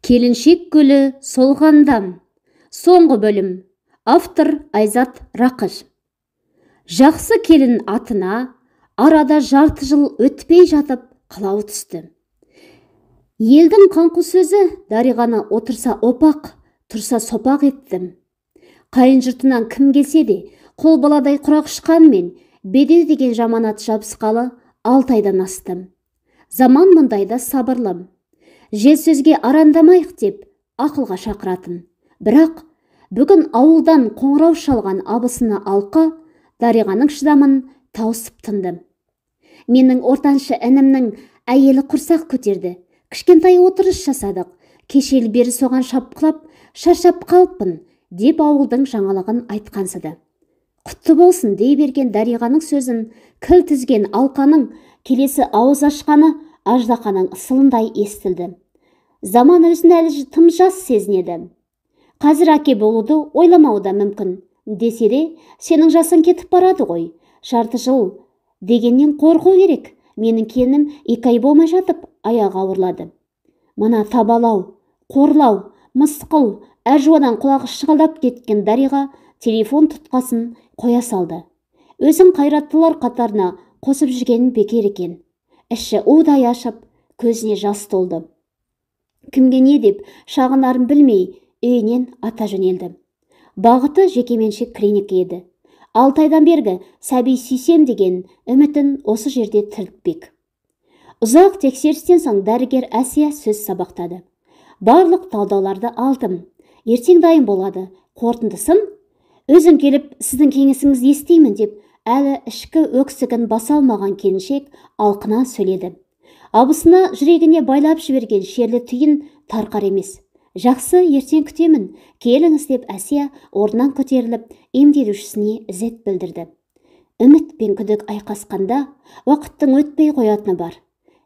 Келіншек гүлі солғандам. Соңғы бөлім. Автор Айзат Рақыш. Жақсы келін атына арада жарты жыл өтпей жатып қылау түсті. Елдің қаңқу сөзі Дариғаны отырса опақ, тұрса сопақ еттім. Қайын жұртынан кім келсе де қол баладай құрақ ұшқанмен бедеу деген жаманат жабысқалы 6 айдан астым. Заман мұндайда сабырлым. Жел сөзге арандамайық деп ақылға шақыратын. Бірақ бүгін ауылдан қоңырау шалған абысына Алқа Дариғаның шыдамын тауысып тынды. Менің ортаншы інімнің әйелі құрсақ көтерді. Кішкентай отырыс жасадық. Кешел бері соған шапқылап, шаршап қалыппын деп ауылдың жаңалығын айтқансыды. Құтты болсын дей берген Дариғаның сөзін кіл тізген Алқаның келесі ауыз ашқаны аждақаның ысылындай естілді. Заман өзін әлі тым жас сезінеді. Қазір әке болуды ойламауы да мүмкін. Десе де, сенің жасың кетіп барады ғой. Жарты жыл дегеннен қорқу керек. Менің келінім 2 ай болмай жатып аяғы ауырлады. Мына табалау, қорлау, мысқыл, әжуадан құлағы шығылдап кеткен Дариға телефон тұтқасын қоя салды. Өзін қайраттылар қатарына қосып жүргенін бекер екен. Іші удай ашып, көзіне жас толды. Кімге не деп шағынарын білмей үйінен ата жөнелді. Бағыты жекеменшік клиника еді. 6 айдан бергі сәби сүйсем деген үмітін осы жерде тірілтпек. Ұзақ тексерістен соң дәрігер Әсия сөз сабақтады. Барлық талдауларды алдым. Ертең дайын болады. Қорытындысын өзім келіп сіздің кеңесіңізді естеймін деп әлі ішкі өксігін баса алмаған келіншек алқына сөйледі. Абысына жүрегіне байлап жіберген шерлі түйін тарқар емес. Жақсы, ертең күтемін, келіңіз деп Әсия орнынан көтеріліп емделушісіне ізет білдірді. Үміт пен күдік айқасқанда уақыттың өтпей қоятыны бар.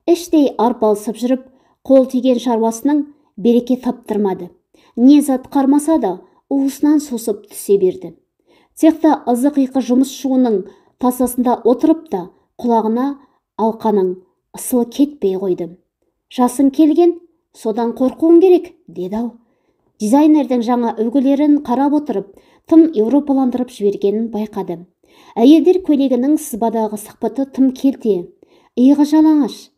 Іштей арпалысып жүріп, қол тиген шаруасының береке таптырмады. Не зат қармаса да уысынан сусып түсе берді. Цехта ызық-иқы жұмыс шуының тасасында отырып та құлағына Алқаның ысылы кетпей қойды. Жасың келген, содан қорқуың керек, деді-ау. Дизайнердің жаңа үлгілерін қарап отырып, тым еуропаландырып жібергенін байқады. Әйелдер көйлегінің сызбадағы сықпыты тым келте, иығы жалаңаш.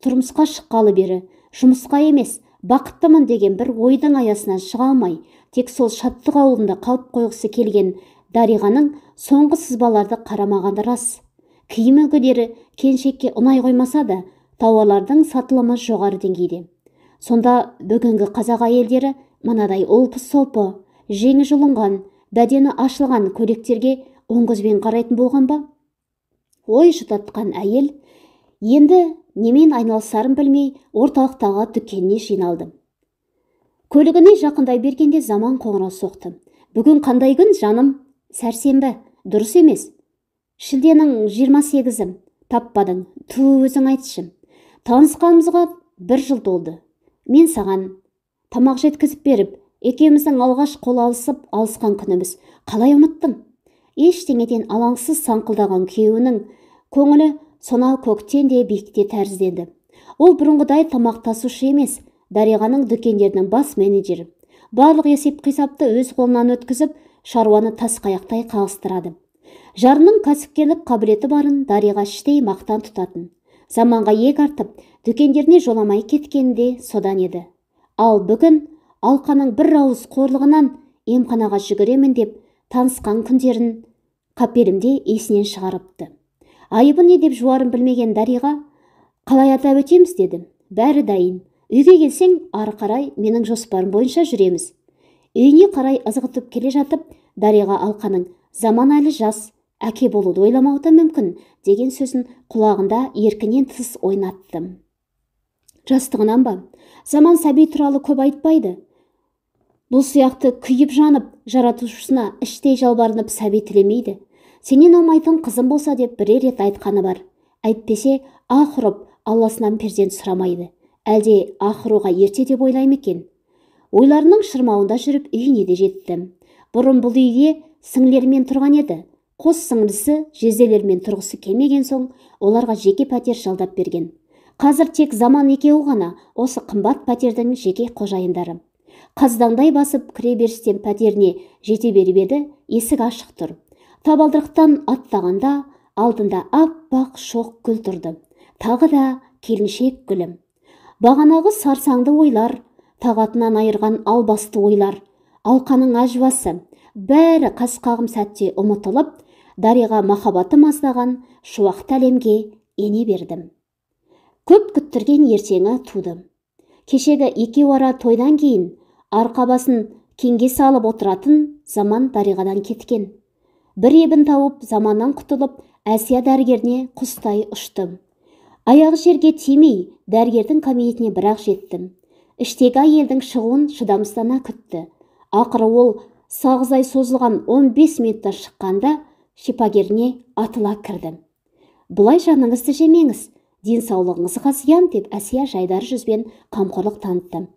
Тұрмысқа шыққалы бері, жұмысқа емес, бақыттымын деген бір ойдың аясынан шыға алмай, тек сол шаттық ауылында қалып қойғысы келген Дариғаның соңғы сызбаларды қарамағаны рас. Киім үлгілері келіншекке ұнай қоймаса да, тауарлардың сатылымы жоғары деңгейде. Сонда бүгінгі қазақ әйелдері мынадай олпы-солпы, жеңі жұлынған, бәдені ашылған көйлектерге оң көзбен қарайтын болған ба? Ой жұтатқан әйел енді немен айналысарын білмей орталықтағы дүкеніне жиналды. Көлігіне жақындай бергенде Заман қоңырау соқты. Бүгін қандай күн, жаным? Сәрсенбі, дұрыс емес. Шілденің 28-і. Таппадың, өзің айтшы. Танысқанымызға 1 жыл толды. Мен саған тамақ жеткізіп беріп, екеуміздің алғаш қол алысып алысқан күніміз. Қалай ұмыттың? Ештеңеден алаңсыз саңқылдаған күйеуінің көңілі сонау көктен де биікте тәрізденді. Ол бұрынғыдай тамақтасушы емес, Дариғаның дүкендерінің бас менеджері. Барлық есеп-қисапты өз қолынан өткізіп, шаруаны тас-қаяқтай қағыстырады. Жарының кәсіпкерлік қабілеті барын Дариға іштей мақтан тұтатын. Заманға иек артып, дүкендеріне жоламай кеткенде содан еді. Ал бүгін Алқаның бір ауыз қорлығынан емханаға жүгіремін деп танысқан күндерін қаперімде есінен шығарыпты. Айыбы не деп жуарын білмеген Дариға, қалай атап өтеміз деді. Бәрі дайын. Үйге келсең, ары қарай менің жоспарым бойынша жүреміз. Үйіне қарай ызғытып келе жатып, Дариға Алқаның заман әлі жас, әке болуды ойламауы да мүмкін деген сөзін құлағында еркінен тыс ойнаттым. Жастығынан ба? Заман сәби туралы көп айтпайды. Бұл сияқты күйіп жанып, жаратушысына іштей жалбарынып сәби тілемейді. Сенен алмайтын қызым болса деп бірер рет айтқаны бар. Әйтпесе, ақ ұрып Алласынан перзент сұрамайды. Әлде ақыруға ерте деп ойлайм екен. Ойларының шырмауында жүріп үйіне де жетті. Бұрын бұл үйде сіңлерімен тұрған еді. Қос сіңлісі жезделермен тұрғысы келмеген соң, оларға жеке пәтер жалдап берген. Қазір тек Заман екеуі ғана осы қымбат пәтердің жеке қожайындары. Қаздаңдай басып кіре берістен пәтеріне жете беріп еді, есік ашық тұр. Табалдырықтан аттағанда алдында аппақ шоқ гүл тұрды. Тағы да келіншек гүлі. Бағанағы сарсаңды ойлар, тағатынан айырған албасты ойлар, алқаның ажбасы, бәрі қас-қағым сәтте ұмытылып, Дариға махаббаты маздаған шуақты әлемге ене бердім. Көп күттірген ертеңі туды. Кешегі екеуара тойдан кейін арқабасын кеңге салып отыратын Заман Дариғадан кеткен. Бір ебін тауып Заманнан құтылып, Әсия дәрігеріне құстай ұштым. Аяғы жерге тимей дәрігердің кабинетіне бірақ жеттім. Іштегі әйелдің шығуын шыдамсыздана күтті. Ақыры ол сағызай созылған 15 минутта шыққанда шипагеріне атыла кірді. Бұлай жаныңызды жемеңіз, денсаулығыңызға зиян, деп Әсия жайдар жүзбен қамқорлық танытты.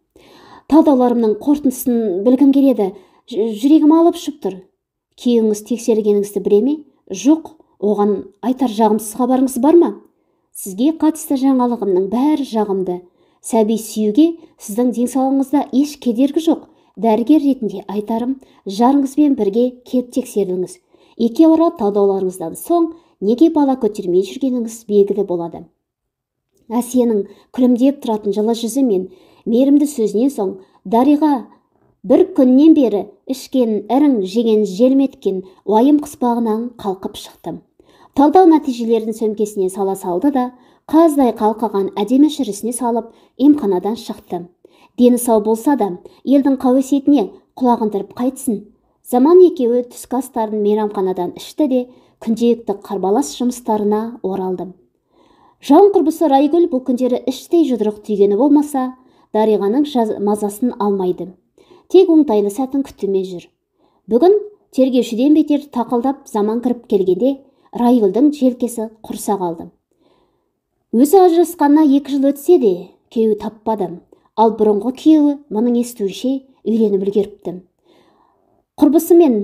Талдауларымның қорытындысын білгім келеді, жүрегім алып ұшып тұр. Күйеуіңіз тексергеніңізді біле ме? Жоқ, оған айтар жағымсыз хабарыңыз бар ма? Сізге қатысты жаңалығымның бәрі жағымды. Сәби сүюге сіздің денсаулығыңызда еш кедергі жоқ. Дәрігер ретінде айтарым, жарыңызбен бірге келіп тексеріліңіз. Екеуара талдауларыңыздан соң неге бала көтермей жүргеніңіз белгілі болады. Әсияның күлімдеп тұратын жылы жүзі мен мейірімді сөзінен соң Дариға бір күннен бері ішкен ірің жеген желметкен уайым қыспағынан қалқып шықты. Талдау нәтижелерін сөмкесіне сала салды да, қаздай қалқыған әдемі шірісіне салып, емханадан шықты. Дені сау болса да, елдің қауесетіне құлағындырып қайтсын. Заман екеуі түскі астарын мейрамханадан ішті де, күнделікті қарбалас жұмыстарына оралды. Жан құрбысы Райгүл бұл күндері іштей жұдырық түйгені болмаса, Дариғаның мазасын алмайды. Тек оңтайлы сәтін күтумен жүр. Бүгін тергеушіден бетер тақылдап Заман кіріп келгенде, Райгүлдің желкесі құрса қалды. Өзі ажырасқанына 2 жыл өтсе де, күйеуі таппады. Ал бұрынғы күйеуі мұның естуінше үйленіп үлгеріпті. Құрбысымен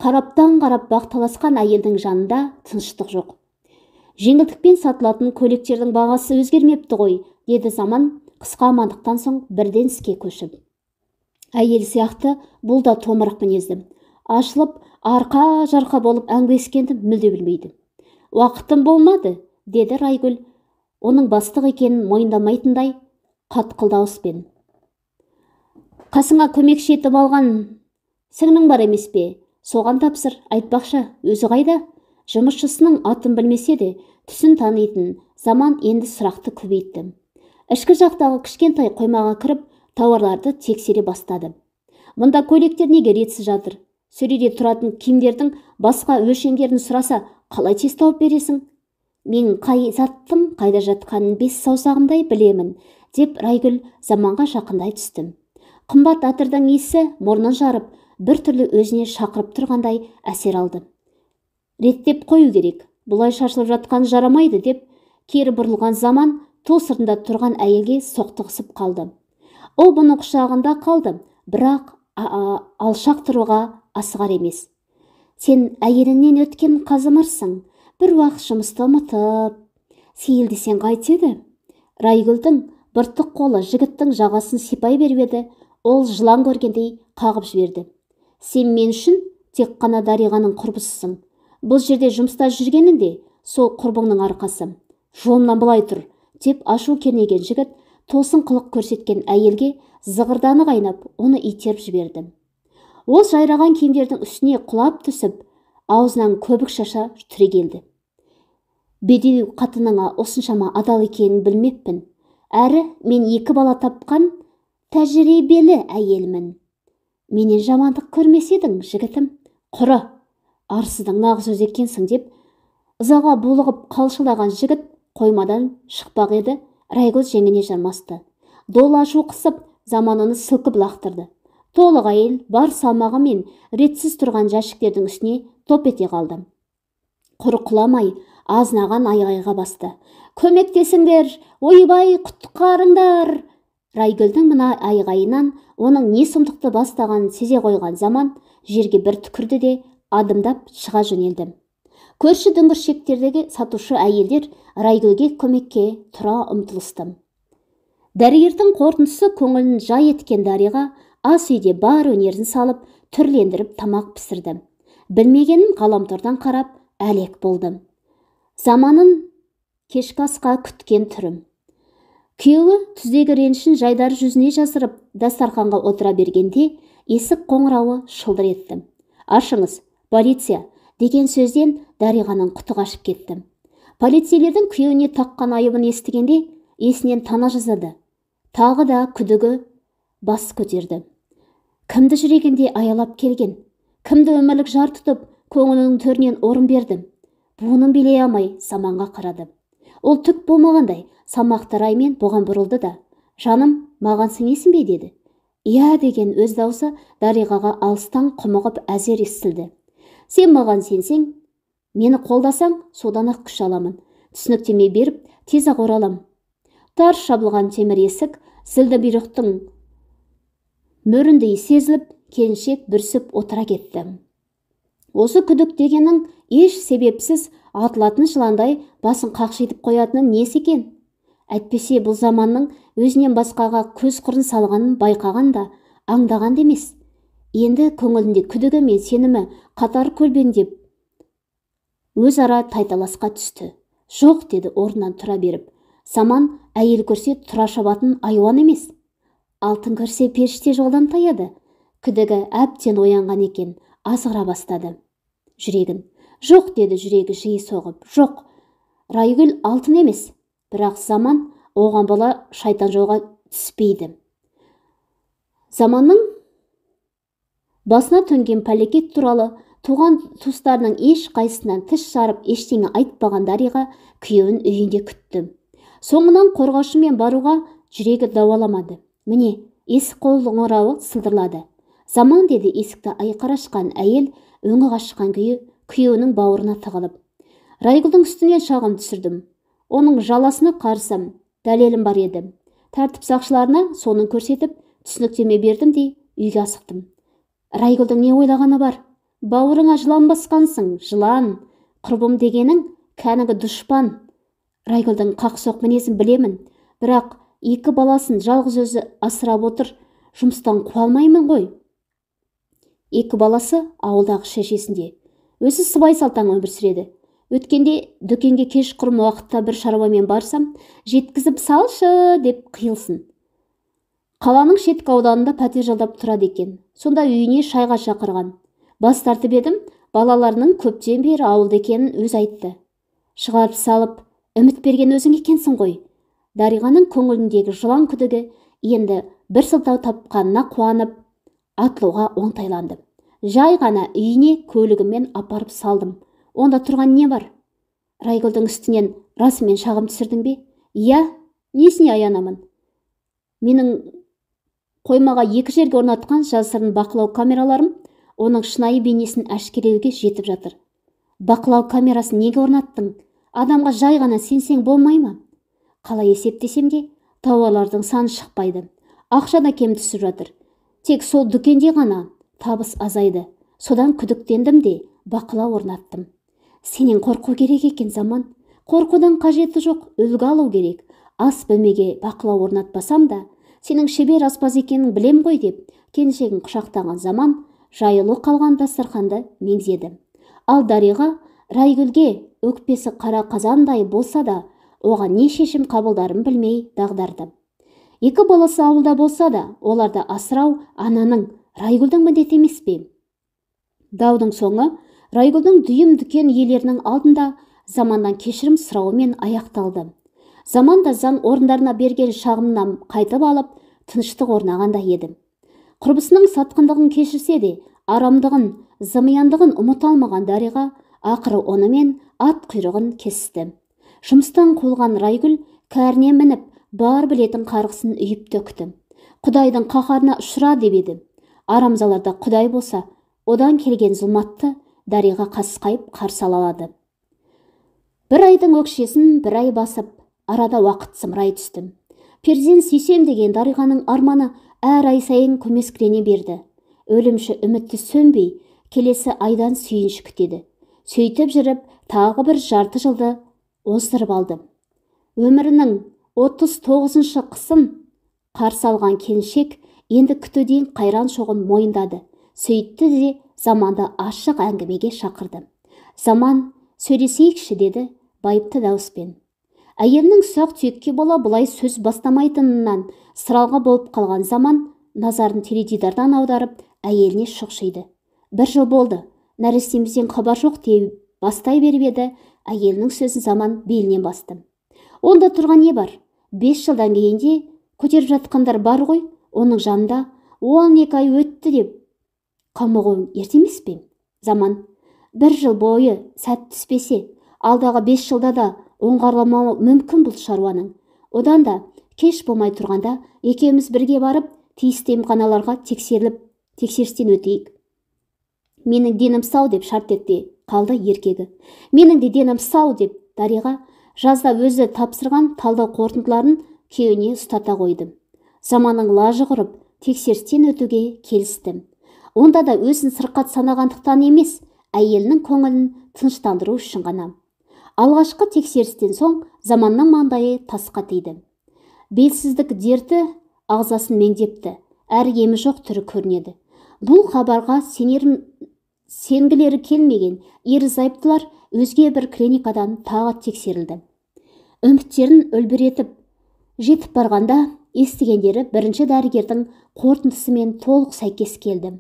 қараптан қарап бақталасқан әйелдің жанында тыныштық жоқ. Жеңілдікпен сатылатын көйлектердің бағасы өзгермепті ғой, деді Заман қысқа амандықтан соң бірден іске көшіп. Әйел сияқты бұл да томырық мінезді. Ашылып, арқа-жарқа болып әңгімелескенді мүлде білмейді. Уақытым болмады, деді Райгүл, оның бастық екенін мойындамайтындай қатқыл дауыспен. Қасыңа көмекші етіп алған сіңлің бар емес пе? Соған тапсыр, айтпақшы, өзі қайда? Жұмысшысының атын білмесе де, түсін танитын Заман енді сұрақты көбейтті. Ішкі жақтағы кішкентай қоймаға кіріп, тауарларды тексере бастады. Мұнда көйлектер неге ретсіз жатыр? Сөреде тұратын киімдердің басқа өлшемдерін сұраса, қалай тез тауып бересің? Мен қай заттың қайда жатқанын 5 саусағымдай білемін, деп Райгүл Заманға жақындай түсті. Қымбат атырдың иісі мұрнын жарып, бір түрлі өзіне шақырып тұрғандай әсер алды. Реттеп қою керек, бұлай шашылып жатқан жарамайды, деп кері бұрылған Заман ту сыртында тұрған әйелге соқтығысып қалды. Ол бұның құшағында қалды, бірақ алшақ тұруға асығар емес. Сен әйеліңнен өткен қазымырсың, бір уақыт жұмысты ұмытып. Сейілдесең қайтеді? Райгүлдің быртық қолы жігіттің жағасын сипай беріп еді, ол жылан көргендей қағып жіберді. Сен мен үшін тек қана Дариғаның құрбысысың. Бұл жерде жұмыста жүргенінде сол құрбыңның арқасы. Жолымнан былай тұр, деп ашу кернеген жігіт тосын қылық көрсеткен әйелге зығырданы қайнап, оны итеріп жіберді. Ол жайраған киімдердің үстіне құлап түсіп, аузынан көбік шаша түрегелді. Бедеу қатыныңа осыншама адал екенін білмеппін. Әрі мен 2 бала тапқан тәжірибелі әйелмін. Менен жамандық көрмеседің, жігітім. Құры, арсыздың нағыз өзі екенсің, деп ызаға булығып қалшылдаған жігіт қоймадан шықпақ еді, Райгүл жеңіне жармасты. Долы ашу қысып, Заман оны сылкып лақтырды. Толық әйел бар салмағымен ретсіз тұрған жәшіктердің үстіне топ ете қалды. Құры құламай, азынаған айғайға басты. Көмектесіңдер, ойбай, құтқарыңдар! Райгүлдің мына айғайынан оның не сұмдықты бастағанын сезе қойған Заман жерге бір түкірді де адымдап шыға жөнелді. Көрші дүңгіршектердегі сатушы әйелдер Райгүлге көмекке тұра ұмтылысты. Дәрігердің қорытындысы көңілін жай еткен Дариға ас үйде бар өнерін салып, түрлендіріп тамақ пісірді. Білмегенін ғаламтордан қарап әлек болды. Заманын кешкі асқа күткен түрім. Күйеуі түздегі ренішін жайдар жүзіне жасырып, дастарханға отыра бергенде есік қоңырауы шылдыр етті. Ашыңыз, полиция деген сөзден Дариғаның құты қашып кетті. Полицейлердің күйеуіне таққан айыбын естігенде есінен тана жазады. Тағы да күдігі бас көтерді. Кімді жүрегінде аялап келген, кімді өмірлік жар тұтып, көңілінің төрінен орын берді. Бұның билей алмай Заманға қарады. Ол түк болмағандай салмақты раймен бұған бұрылды да: «Жаным, маған сенесің бе?» деді. «Иә» деген өз даусы Дариғаға алыстан құмығып әзер естілді. «Сен маған сенсең, мені қолдасаң, содан ақ күш аламын. Түсініктеме беріп, тез-ақ оралам». Тарс жабылған темір есік зілді бұйрықтың мөріндей сезіліп, келіншек бүрсіп отыра кетті. Осы күдік дегенің еш себепсіз атылатын жыландай басын қақшитып қоятыны несі екен? Әйтпесе бұл Заманның өзінен басқаға көз қырын салғанын байқаған да, аңдаған да емес. Енді көңілінде күдігі мен сенімі қатар көлбеңдеп өзара тайталасқа түсті. «Жоқ» деді орнынан тұра беріп. Заман әйел көрсе тұра шабатын айуан емес. Алтын көрсе періште жолдан таяды. Күдігі әбден оянған екен, азғыра бастады жүрегін. «Жоқ» деді жүрегі жиі соғып. «Жоқ, Райгүл алтын емес». Бірақ Заман оған бола шайтан жолға түспейді. Заманның басына төнген пәлекет туралы туған туыстарының еш қайсынан тіс жарып ештеңе айтпаған Дариға күйеуін үйінде күтті. Соңынан қорғаушымен баруға жүрегі дауаламады. Міне, есік қоңырауы сылдырлады. «Заман» деді есікті айқара ашқан әйел өңі қашқан күйі күйеуінің бауырына тығылып. «Райгүлдің үстінен шағым түсірдім. Оның жаласына қарсам, дәлелім бар еді. Тәртіп сақшыларына соның көрсетіп, түсініктеме бердім де үйге асықтым. Райгүлдің не ойлағаны бар? Бауырыңа жылан басқансың, жылан. Құрбым дегенің кәнігі дұшпан. Райгүлдің қақсоқ мінезін білемін, бірақ екі баласын жалғыз өзі асырап отыр, жұмыстан қуа алмаймын ғой». Екі баласы ауылдағы шешесінде. Өзі сыбай салтаң өмір сүреді. Өткенде дүкенге кешқұрым уақытта бір шаруамен барсам, жеткізіп салшы деп қиылсын. Қаланың шеткі ауданында пәтер жалдап тұрады екен. Сонда үйіне шайға шақырған. Бас тартып едім, балаларының көптен бері ауылда екенін өз айтты. Шығарып салып, үміт берген өзің екенсің ғой. Дариғаның көңіліндегі жылан күдігі енді бір сылтау тапқанына қуанып, атылуға оңтайланды. Жай ғана үйіне көлігімен апарып салдым. Онда тұрған не бар? Райгүлдің үстінен расымен шағым түсірдің бе? Иә, несіне аянамын? Менің қоймаға екі жерге орнатқан жасырын бақылау камераларым оның шынайы бейнесін әшкерелеуге жетіп жатыр. Бақылау камерасын неге орнаттың? Адамға жай ғана сенсең болмай ма? Қалай есептесем де, тауарлардың саны шықпайды. Ақша да кем түсіп жатыр. Тек сол дүкенде ғана табыс азайды. Содан күдіктендім де бақылау орнаттым. Сенен қорқу керек екен, Заман. Қорқудан қажеті жоқ, үлгі алу керек. Ас бөлмеге бақылау орнатпасам да, сенің шебер аспаз екенін білем ғой деп, келіншегін құшақтаған Заман жайылу қалған дастарханды меңзеді. Ал Дариға Райгүлге өкпесі қара қазандай болса да, оған не шешім қабылдарын білмей дағдарды. Екі баласы ауылда болса да, оларды асырау ананың, Райгүлдің міндеті емес пе? Даудың соңы Райгүлдің дүйім дүкен иелерінің алдында Заманнан кешірім сұрауымен аяқталды. Заман да заң орындарына берген шағымнан қайтып алып, тыныштық орнағанда еді. Құрбысының сатқындығын кешірсе де, арамдығын, зымияндығын ұмыта алмаған Дариға ақыры онымен ат құйрығын кесті. Жұмыстан қуылған Райгүл кәріне мініп, бар білетін қарғысын үйіп төкті. Құдайдың қаһарына ұшыра деп еді. Арамзаларда Құдай болса, одан келген зұлматты Дариға қасқайып қарсы алады. Бір айдың өкшесін бір ай басып, арада уақыт сымырай түсті. Перзент сүйсем деген Дариғаның арманы әр ай сайын көмескілене берді. Өлімші үмітті сөнбей, келесі айдан сүйінші күтеді. сөйтіп жүріп тағы бір жарты жылды оздырып алды. Өмірінің 39-шы қысын қарсы алған келіншек енді күтуден қайран шоғын мойындады. Сөйтті де Заманды ашық әңгімеге шақырды. Заман, сөйлесейікші деді байыпты дауыспен. Әйелінің ұсақ-түйекке бола бұлай сөз бастамайтынынан сыралғы болып қалған Заман назарын теледидардан аударып әйеліне шұқшиды. «1 жыл болды, нәрестемізден хабар жоқ» деп бастай беріп еді, әйелінің сөзін Заман белінен басты. «Онда тұрған не бар? 5 жылдан кейін де көтеріп жатқандар бар ғой, оның жанында 12 ай өтті деп қамығуың ерте емес пе?» Заман: «1 жыл бойы сәт түспесе, алдағы 5 жылда да оңғарламауы мүмкін бұл шаруаның. Одан да кеш болмай тұрғанда екеуміз бірге барып тиісті емханаларға тексерістен өтейік. Менің денім сау» деп шарт етті қалды еркегі. «Менің де денім сау» деп Дариға жазда өзі тапсырған талдау қорытындыларын күйеуіне ұстата қойды. Заманның лажы құрып тексерістен өтуге келісті. Онда да өзін сырқат санағандықтан емес, әйелінің көңілін тыныштандыру үшін ғана. Алғашқы тексерістен соң Заманның маңдайы тасқа тиді. Белсіздік дерті ағзасын меңдепті, әрі емі жоқ түрі көрінеді. Бұл хабарға сенгілері келмеген ерлі-зайыптылар өзге бір клиникадан тағы тексерілді. Үміттерін үлбіретіп жетіп барғанда естігендері бірінші дәрігердің қорытындысымен толық сәйкес келді.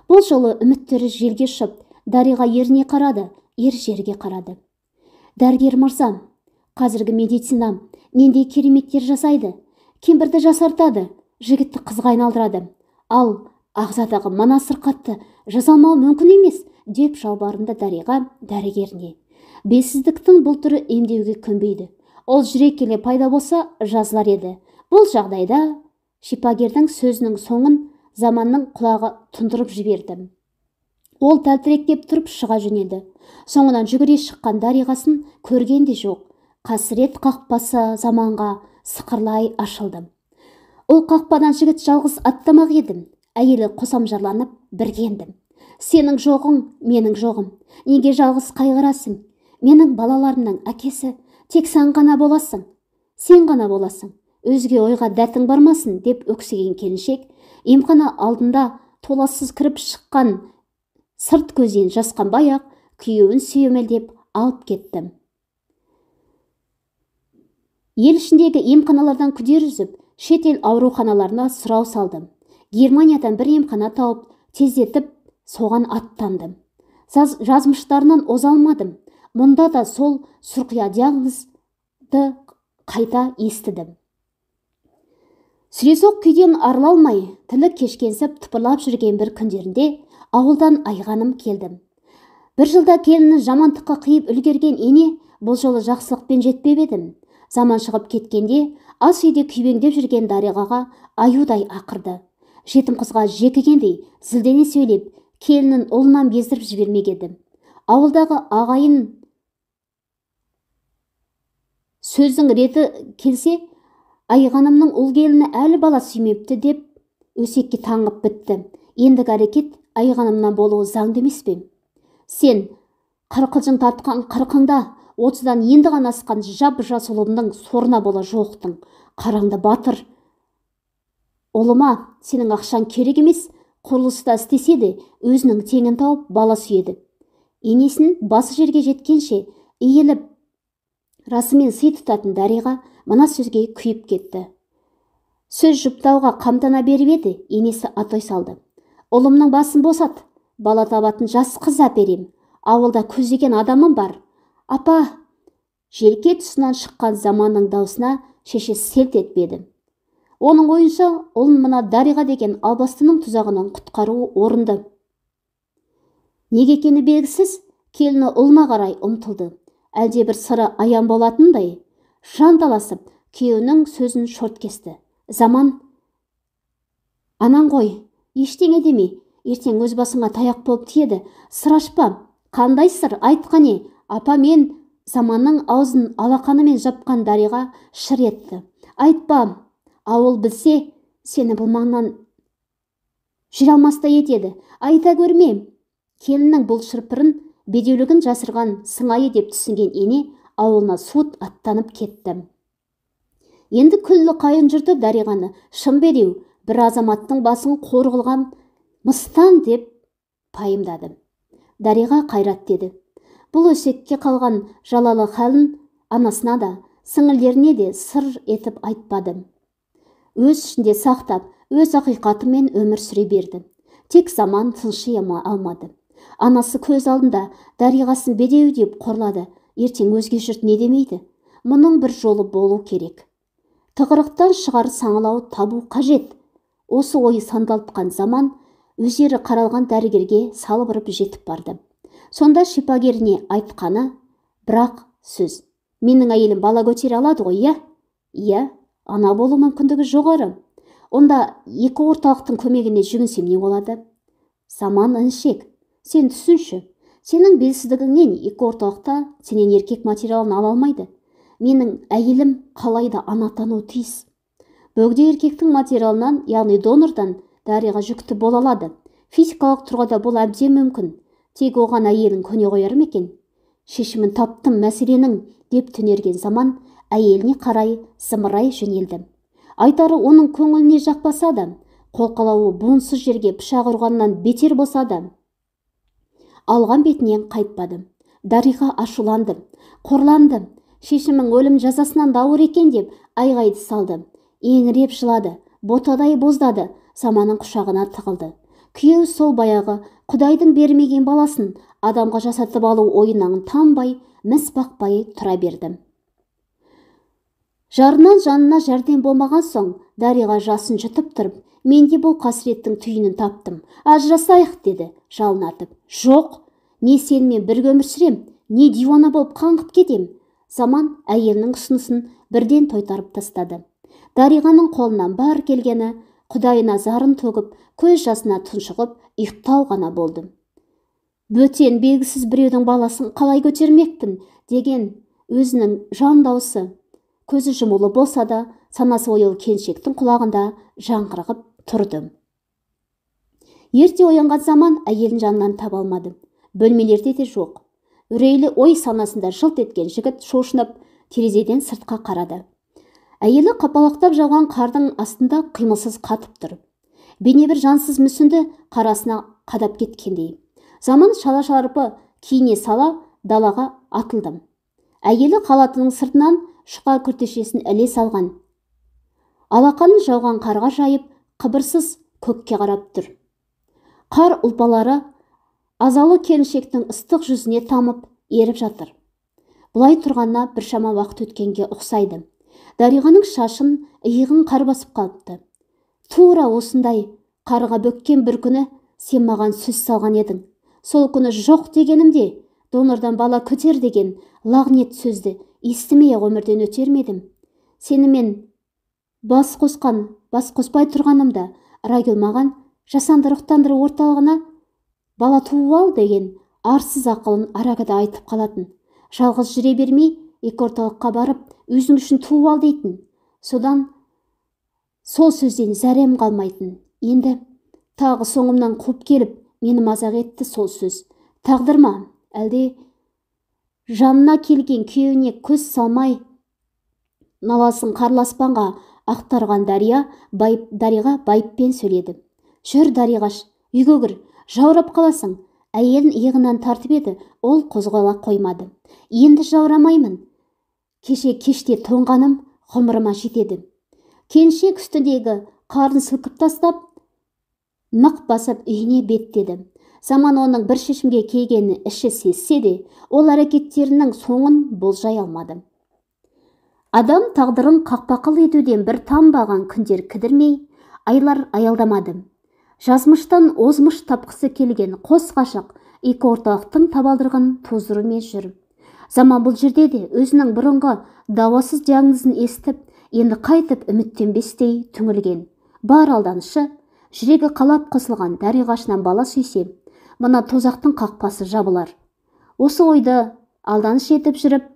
Бұл жолы үміттері желге ұшып, Дариға еріне қарады, ер жерге қарады. «Дәрігер мырза, қазіргі медицина нендей кереметтер жасайды, кемпірді жасартады, жігітті қызға айналдырады. Ал ағзадағы мына сырқатты жазалмау мүмкін емес» деп жалбарынды Дариға дәрігеріне. Белсіздіктің бұл түрі емдеуге көнбейді. Ол жүрек келе пайда болса жазылар еді. Бұл жағдайда шипагердің сөзінің соңын Заманның құлағы тұндырып жіберді. Ол тәлтіректеп тұрып шыға жөнелді. Соңынан жүгіре шыққан Дариғасын көрген де жоқ. Қасірет қақпасы Заманға сықырлай ашылды. Ол қақпадан жігіт жалғыз аттамақ еді. Әйелі қосамжарланып біргенді. «Сенің жоғың, менің жоғым. Неге жалғыз қайғырасың? Менің балаларымның әкесі тек сен ғана боласың. Сен ғана боласың. Өзге ойға дәтің бармасын» деп өксіген келіншек емхана алдында толассыз кіріп шыққан сырт көзен жасқанбай-ақ күйеуін сүйемелдеп алып кетті. Ел ішіндегі емханалардан күдер үзіп, шетел ауруханаларына сұрау салды. Германиядан бір емхана тауып, тездетіп соған аттанды. Жазмыштарынан оза алмадым. Мұнда да сол сұрқия диагнозды қайта естідім. Сүресоқ күйден арыла алмай, тілі кешкенсіп тыпырлап жүрген бір күндерінде ауылдан айғаным келді. 1 жылда келіні жамандыққа қиып үлгерген ене бұл жолы жақсылықпен жетпеп едім. Заман шығып кеткенде ас үйде күйбеңдеп жүрген Дариғаға аюдай ақырды. Жетім қызға жекігендей зілдене сөйлеп, келінін ұлынан бездіріп жібермек еді. Ауылдағы ағайын сөздің реті келсе, айғанымның ұл келіні әлі бала сүймепті деп өсекке таңып бітті. Ендігі әрекет айғанымнан болуы заңды емес пе? Сен қырқылжың тартқан қырқыңда 30-дан енді ғана асқан жап-жас ұлымның сорына бола жоқтың. Қараңды батыр ұлыма сенің ақшаң керек емес, құрылыста істеседі, өзінің теңін тауып бала сүйеді. Енесін басы жерге жеткенше иіліп расымен сый тұтатын Дариға мына сөзге күйіп кетті. Сөз жұптауға қамдана беріп еді, енесі атой салды. «Ұлымның басын босат, бала табатын жас қыз әперем. Ауылда көздеген адамым бар. Апа!» Желке тұсынан шыққан Заманның даусына шешесі селт етпеді. Оның ойынша, ұлын мына Дариға деген албастының тұзағынан құтқаруы орынды. Неге екені белгісіз, келіні ұлына қарай ұмтылды. Әлде бір сыры аян болатындай жанталасып, күйеуінің сөзін шорт кесті. Заман: «Анаң ғой, ештеңе деме, ертең өз басыңа таяқ болып тиеді. Сыр ашпа. Қандай сыр? Айтқане?» «Апа, мен...» Заманның аузын алақанымен жапқан Дариға шыр етті. «Айтпа. Ауыл білсе, сені бұл маңнан жүре алмастай етеді. Айта көрме». Келіннің бұл шырпырын бедеулігін жасырған сыңайы деп түсінген ене ауылына суыт аттанып кетті. Енді күллі қайын жұрты Дариғаны шын бедеу бір азаматтың басын қор қылған мыстан деп пайымдады. Дариға қайрат деді. Бұл өсекке қалған жалалы халін анасына да, сіңілдеріне де сыр етіп айтпады. Өз ішінде сақтап, өз ақиқатымен өмір сүре берді. Тек заман тынши алмады. Анасы көз алдында Дариғасын бедеу деп қорлады. Ертең өзге жұрт не демейді? Мұның бір жолы болу керек. Тығырықтан шығар саңылау табу қажет. Осы ойы сандалтқан заман өздері қаралған дәрігерге салбырып жетіп барды. Сонда шипагеріне айтқаны бірақ сөз. Менің әйелім бала көтере алады ғой, иә? Иә, ана болу мүмкіндігі жоғары. Онда екі орталықтың көмегіне жүгінсем не болады? Заман іншек. Сен түсінші. Сенің белсіздігіңнен екі орталықта сенен еркек материалын ала алмайды. Менің әйелім қалайда ана атануы тиіс. Бөгде еркектің материалынан, яғни донордан Дариға жүкті бола алады. Физикалық тұрғыда бұл әбден мүмкін. Тек оған әйелін көне қояр ма екен? Шешімін таптым мәселенің деп түнерген заман әйеліне қарай зымырай жөнелді. Айтары оның көңіліне жақпаса да, қолқалауы буынсыз жерге пышақ ұрғаннан бетер болса да, алған бетінен қайтпады. Дариға ашуланды, қорланды. Шешімің өлім жазасынан да ауыр екен деп айғайды салды. Еңіреп жылады, ботадай боздады, заманның құшағына тығылды. Күйеу сол баяғы Құдайдың бермеген баласын адамға жасатып алу ойынан танбай, міс бақпай тұра берді. Жарынан жанына жәрдем болмаған соң, Дариға жасын жұтып тұрып, менде бұл қасіреттің түйінін таптым. Ажырасайық деді, жалынатып. Жоқ, не сенімен бірге өмір сүрем, не дивана болып қаңғып кетем. Заман әйелінің ұсынысын бірден тойтарып тастады. Дариғаның қолынан бар келгені Құдайына зарын төгіп, көз жасына тұншығып, ұйықтау ғана болды. Бөтен белгісіз біреудің баласын қалай көтермекпін деген өзінің жан даусы. Көзі жұмулы болса да, санасы ояу келіншектің құлағында жаңғырығып тұрды. Ерте оянған заман әйелін жанынан таба алмады. Бөлмелерде де жоқ. Үрейлі ой санасында жылт еткен жігіт шошынып, терезеден сыртқа қарады. Әйелі қапалақтап жауған қардың астында қимылсыз қатып тұр. Бейне бір жансыз мүсінді қарасына қадап кеткендей. Заман шала-шарпы киіне сала далаға атылды. Әйелі қалатының сыртынан шұқа күртешесін іле салған. Алақанын жауған қарға жайып, қыбырсыз көкке қарап тұр. Қар ұлпалары азалы келіншектің ыстық жүзіне тамып, еріп жатыр. Бұлай тұрғанна біршама уақыт өткенге ұқсайды. Дариғаның шашын, иығын қар басып қалыпты. Тура осындай қарға бөккен бір күні сен маған сөз салған едің. Сол күні жоқ дегенімде, донордан бала көтер деген лағнет сөзді естімей өмірден өтер медім. Сенімен бас қоспай тұрғанымда, Рагүл маған жасанды рухтандыру орталығына бала туып ал деген арсыз ақылын арағыда айтып қалатын. Жалғыз жүре бермей, екі орталыққа барып, өзің үшін туып ал дейтін. Содан сол сөзден зәрем қалмайтын. Енді тағы соңымнан қуып келіп, мені мазақ етті сол сөз. Тағдырма, әлде жанына келген күйеуіне көз салмай, наласын қарласпанға ақтарған Дариға байыппен сөйледі. Жүр, Дариғаш, үйге кір, жаурап қаласың. Әйелін иығынан тартып еді, ол қозғала қоймады. Енді жаурамаймын. Кеште тоңғаным ғұмырыма жетеді. Келіншек үстіндегі қарын сілкіп тастап, нық басып үйіне беттеді. Заман оның бір шешімге келгенін іші сезсе де, ол әрекеттерінің соңын болжай алмады. Адам тағдырын қақпақыл етуден бір танбаған күндер кідірмей, айлар аялдамады. Жазмыштан озмыш тапқысы келген қос ғашық екі орталықтың табалдырығын тоздырумен жүр. Заман бұл жерде де өзінің бұрынғы дауасыз диагнозын естіп, енді қайтып үміттенбестей түңілген. Бар алданышы, жүрегі қалап қосылған Дариғашынан бала сүйсе, мына тозақтың қақпасы жабылар. Осы ойды алданыш етіп жүріп,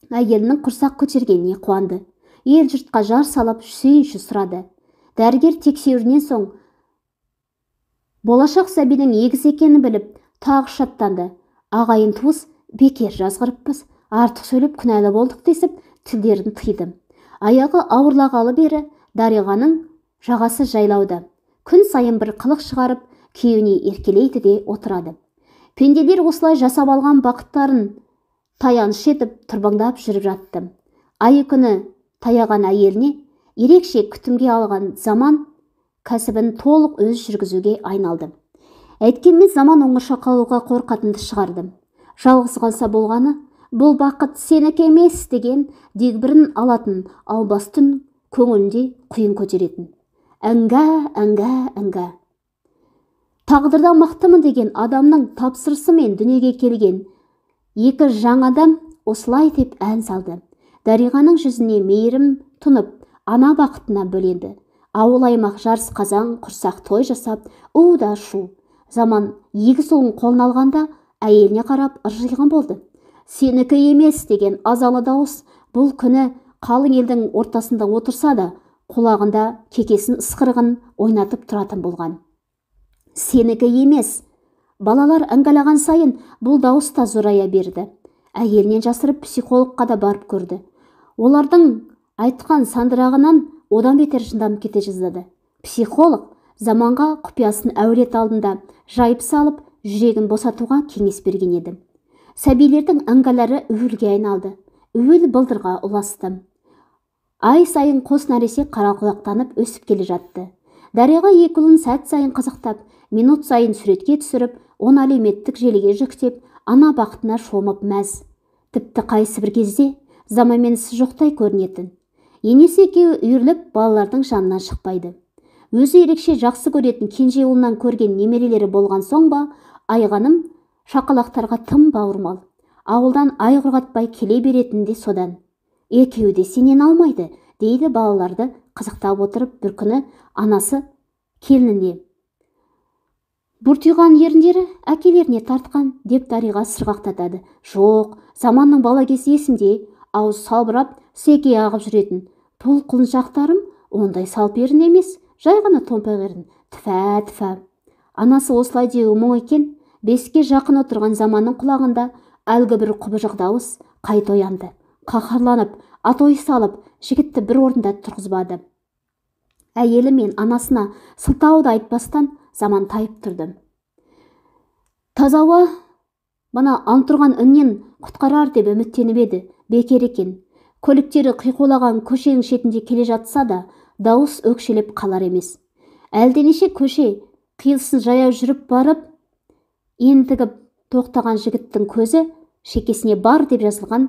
әйелінің құрсақ көтергеніне қуанды. Ел жұртқа жар салып сүйінші сұрады. Дәрігер тексеруден соң болашақ сәбидің егіз екенін біліп, тағы шаттанды. ағайын туыс бекер жазғырыппыз, артық сөйлеп күнәлі болдық десіп тілдерін тыйды. Аяғы ауырлағалы бері Дариғаның жағасы жайлауда. Күн сайын бір қылық шығарып, күйеуіне еркелейді де отырады. Пенделер осылай жасап алған бақыттарын таяныш етіп тырбаңдап жүріп жатты. Айы күні таяған әйеліне ерекше күтімге алған Заман кәсібін толық өз жүргізуге айналды. Әйткенмен Заман оңаша қалуға қорқатынды шығарды. Жалғыз қалса болғаны, бұл бақыт сенікі емес деген дегбірін алатын албас түн көңілінде құйын көтеретін. Әңгә. Тағдырдан мақтымын деген адамның тапсырысымен дүниеге келген екі жаңа адам осылай деп ән салды. Дариғаның жүзіне мейірім тұнып, ана бақытына бөленді. Ауыл аймақ жарыс қазан, құрсақ той жасап, да шу. Заман егіз ұлын қолына алғанда әйеліне қарап ыржиған болды. Сенікі емес деген азалы дауыс бұл күні қалың елдің ортасында отырса да, құлағында кекесін ысқырығын ойнатып тұратын болған. Сенікі емес. Балалар ыңғайлаған сайын бұл дауыс та зорая берді. Әйелінен жасырып психологқа да барып көрді. Олардың айтқан сандырағынан одан бетер жынданып кете жаздады. Психолог Заманға құпиясын әулет алдында жайып салып, жүрегін босатуға кеңес берген еді. Сәбилердің ыңғайлары үйілге айналды. Үйіл былдырға ұласты. Ай сайын қос нәресе қарақұлақтанып өсіп келе жатты. Дариға екі ұлын сәт сайын қызықтап, минут сайын суретке түсіріп, оны әлеуметтік желіге жүктеп, ана бақытына шомып мәз. Тіпті қайсы бір кезде Заманменсіз жоқтай көрінетін. Енесі екеуі үйіріліп балалардың жанынан шықпайды. Өзі ерекше жақсы көретін кенже ұлынан көрген немерелері болған соң ба, Айғаным шақалақтарға тым бауырмал. Ауылдан ай құрғатпай келе беретін де содан. Екеуі де сенен алмайды, дейді балаларды қызықтап отырып бір күні анасы келініне. Бұртиған еріндері әкелеріне тартқан деп Дариға сырғақтатады. Жоқ, Заманның бала кезі есімде, ауыз салбырап, секе ағып жүретін. Бұл құлыншақтарым ондай салп ерін емес, жай ғана томпақ ерін. Тіфә. Анасы осылай деуі мұң екен, беске жақын отырған Заманның құлағында әлгі бір құбыжық дауыс қайта оянды. Қаһарланып, атой салып, жігітті бір орында тұрғызбады. Әйелі мен анасына сылтауды айтпастан Заман тайып тұрды. Таза ауа мына антұрған үннен құтқарар деп үміттеніп еді, бекер екен. Көліктері қиқулаған көшенің шетінде келе жатса да, дауыс өкшелеп қалар емес. Әлденеше көше қиылысын жаяу жүріп барып, ентігіп тоқтаған жігіттің көзі шекесіне бар деп жазылған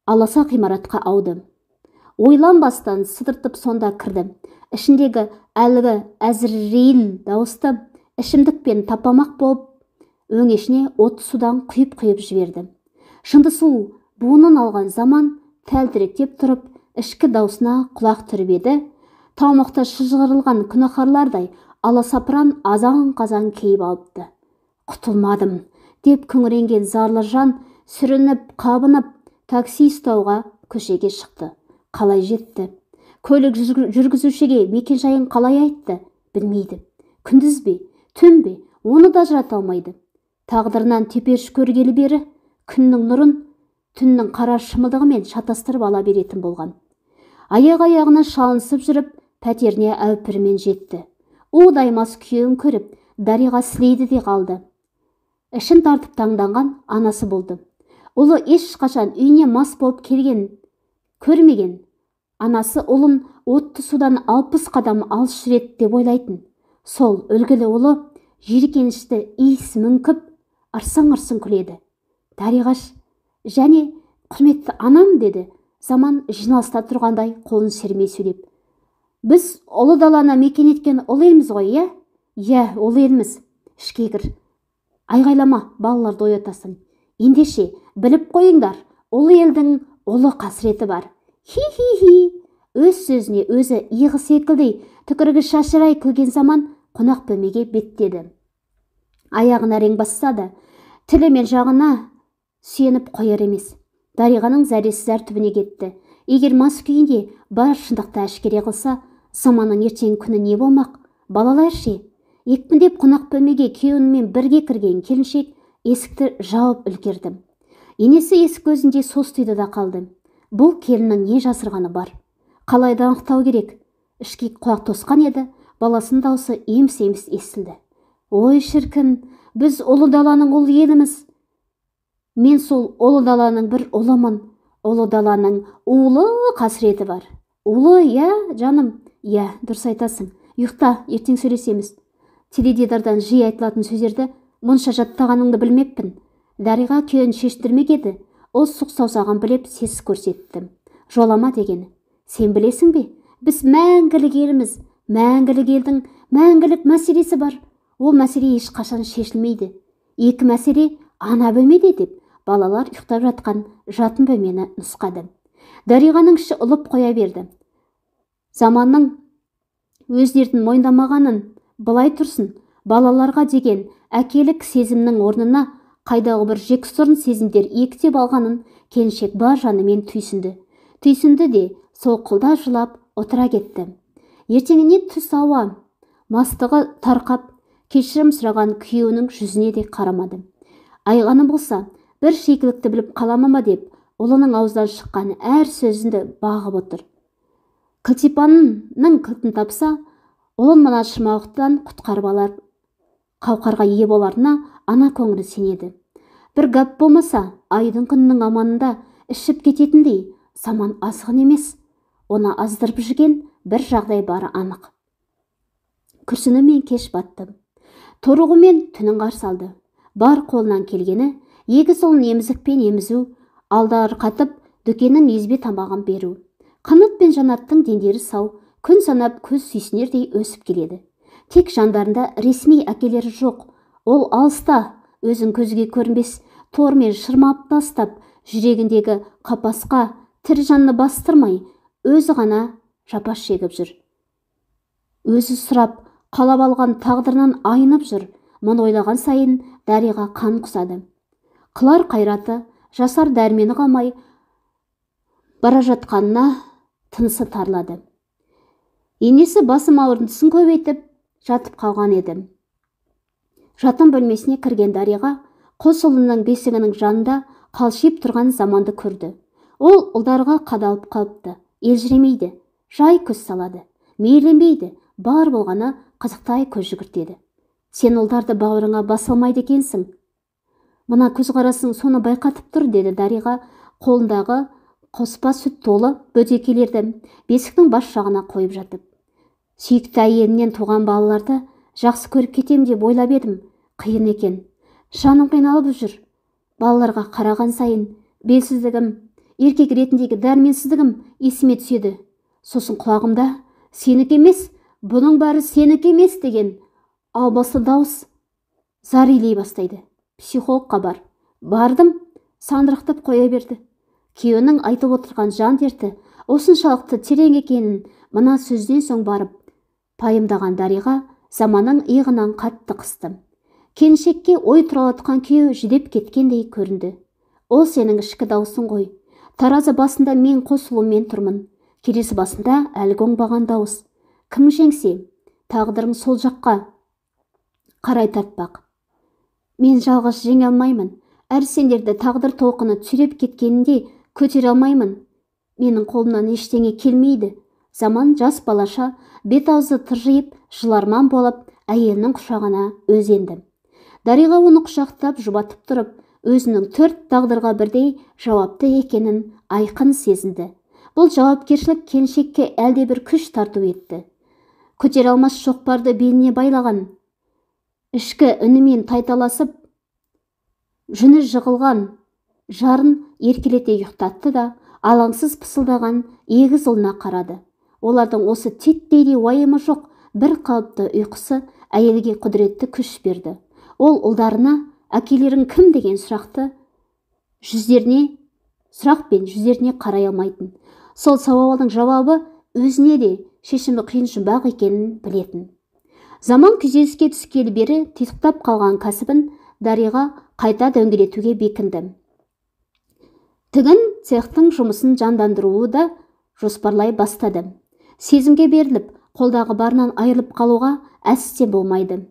аласа ғимаратқа ауды. Ойланбастан сыдыртып сонда кірді. Ішіндегі әлгі әзірейіл дауысты ішімдікпен тапамақ болып, өңешіне от судан құйып жіберді. Шынды су буынын алған Заман тәлтіректеп тұрып, ішкі даусына құлақ түріп еді. Таумақта шыжғырылған күнәһарлардай аласапыран азан-қазан кейіп алыпты. Құтылмадым деп күңіренген зарлы жан сүрініп, қабынып, такси ұстауға көшеге шықты. Қалай жетті? Көлік жүргізушіге мекен-жайын қалай айтты? Білмейді. Күндіз бе, түн бе, оны да ажырата алмайды. Тағдырынан теперіш көргелі бері күннің нұрын түннің қара шымылдығымен шатастырып ала беретін болған. Аяғына шалынсып жүріп, пәтеріне әупірмен жетті. Даймас күйеуін көріп, Дариға сілейді де қалды. Ішін тартып таңданған анасы болды. Ұлы ешқашан үйіне мас болып көрмеген. Анасы ұлын отты судан 60 қадам алыс жүреді деп ойлайтын. Сол үлгілі ұлы жиіркенішті иіс мүңкіп, арсың-арсың күледі. Дариғаш, және құрметті анам, деді Заман жиналыста тұрғандай қолын сермей сөйлеп. Біз ұлы даланы мекен еткен ұлы елміз ғой, иә, ұлы елміз. Ішке кір. Айғайлама, балаларды оятасың. Ендеше, біліп қойыңдар, ұлы елдің ұлы қасіреті бар. Хи-хи-хи. Өз сөзіне өзі иығы секілдей түкірігі шашырай күлген Заман қонақ бөлмеге беттеді. Аяғын әрең басса да, тілі мен жағына сүйеніп қояр емес. Дариғаның зәресі зәр түбіне кетті. Егер мас күйінде бар шындықты әшкере қылса, Заманның ертең күні не болмақ? Балалар ше? Екпіндеп қонақ бөлмеге күйеуімен бірге кірген келіншек есікті жауып үлгердім. Енесі есік көзінде состиды да қалды. Бұл келіннің не жасырғаны бар? Қалайда анықтау керек? Ішке құлақ тосқан еді, баласының даусы еміс-еміс естілді. Ой шіркін, біз ұлы даланың ұлы еліміз. Мен сол ұлы даланың бір ұлымын. Ұлы даланың улы қасіреті бар. Улы, иә, жаным? Иә, дұрыс айтасың. Ұйықта, ертең сөйлесеміз. Теледидардан жиі айтылатын сөздерді мұнша жаттағаныңды білмеппін. Дариға күйеуін шештірмек еді. Ол сұқ саусағын білеп сес көрсеттім. Жолама дегені. Сен білесің бе? Біз мәңгілік еліміз. Мәңгілік елдің мәңгілік мәселесі бар. Ол мәселе ешқашан шешілмейді. Екі мәселе ана бөлмеде деп балалар ұйықтап жатқан жатын бөлмені нұсқады. Дариғаның іші ұлып қоя берді. Заманның өздерін мойындамағанын былай тұрсын, балаларға деген әкелік сезімнің орнына қайдағы бір жексұрын сезімдер ектеп алғанын келіншек бар жанымен түйсінді. Түйсінді де солқылда жылап отыра кетті. Ертеңіне түс ауа, мастығы тарқап, кешірім сұраған күйеуінің жүзіне де қарамады. Айғаным болса, бір шикілікті біліп қаламама деп, ұлының ауздан шыққан әр сөзінді бағып отыр. Кілтипанның кілтін тапса, ұлын мына шырмауықтан құтқарып алар, қауқарға ие боларына ана көңілі сенеді. Бір гәп болмаса, айдың күннің аманында ішіп кететіндей, заман азғын емес. Оны аздырып жүрген бір жағдай бары анық. Күрсіні мен кеш баттым. Торығымен түнін қарсы алды. Бар қолынан келгені, егіз ұлын емізікпен емізу, алдар қатып, дүкеннің езбе тамағын беру. Қанат пен жанаттың дендері сау, күн санап көз сүйсінердей өсіп келеді. Тек жандарында ресми әкелері жоқ. Ол алыста, өзін көзге көрінбес тормен шырмап тастап, жүрегіндегі қапасқа тірі жанны бастырмай, өзі ғана жапа шегіп жүр. Өзі сұрап, қалап алған тағдырынан айнып жүр. Мұны ойлаған сайын Дариға қан құсады. Қылар қайраты, жасар дәрмені қалмай бара жатқанына тынысы тарлады. Енесі басым ауырындысын көбейтіп жатып қалған еді. Жатын бөлмесіне кірген Дариға қос ұлының бесігінің жанында қалшиып тұрған заманды көрді. Ол ұлдарға қадалып қалыпты. Елжіремейді, жай көз салады, мейірленбейді, бар болғаны қызықтай көз жүгіртеді. Сен ұлдарды бауырыңа басылмайды екенсің. Мына көзқарасың соны байқатып тұр, деді Дариға қолындағы қоспа сүт толы бөтекелерді бесіктің бас жағына қойып жатып. Сүйікті әйелінен туған балаларды жақсы көріп кетем деп ойлап едім. Қиын екен. Жаным қиналып жүр. Балаларға қараған сайын белсіздігім, еркек ретіндегі дәрменсіздігім есіме түседі. Сосын құлағымда сенікі емес, бұның бәрі сенікі емес деген албасты дауыс зар илей бастайды. Психологқа бар. Бардым, сандырақтап қоя берді. Күйеуінің айтып отырған жан дерті осыншалықты терең екенін мына сөзден соң барып пайымдаған Дариға заманның иығынан қатты қысты. Келіншекке ой туралатқан күйеу жүдеп кеткендей көрінді. Ол сенің ішкі даусың ғой. Таразы басында мен қос ұлыммен тұрмын. Келесі басында әлгі оңбаған дауыс. Кім жеңсе, тағдырың сол жаққа қарай тартпақ. Мен жалғыз жеңе алмаймын. Әр сендерді тағдыр толқыны түйреп кеткенінде көтере алмаймын. Менің қолымнан ештеңе келмейді. Заман жас балаша бет аузы тыржиып, жыларман болып, әйелінің құшағына өзенді. Дариға оны құшақтап жұбатып тұрып, өзінің төрт тағдырға бірдей жауапты екенін айқын сезінді. Бұл жауапкершілік келіншекке әлде бір күш тарту етті. Көтере алмас шоқпарды беліне байлаған, ішкі үнімен тайталасып, жүні жығылған жарын еркелете ұйықтатты да, алаңсыз пысылдаған егіз ұлына қарады. Олардың осы теттейдей уайымы жоқ, бір қалыпты ұйқысы әйелге құдіретті күш берді. Ол ұлдарына әкелерің кім деген сұрақ пен жүздеріне қарай алмайтын. Сол сауалдың жауабы өзіне де шешімі қиын жұмбақ екенін білетін. Заман күйзеліске түскелі бері титықтап қалған кәсібін Дариға қайта дөңгелетуге бекінді. Тігін цехтың жұмысын жандандыруы да жоспарлай бастады. Сезімге беріліп, қолдағы барынан айырылып қалуға әсте болмайды.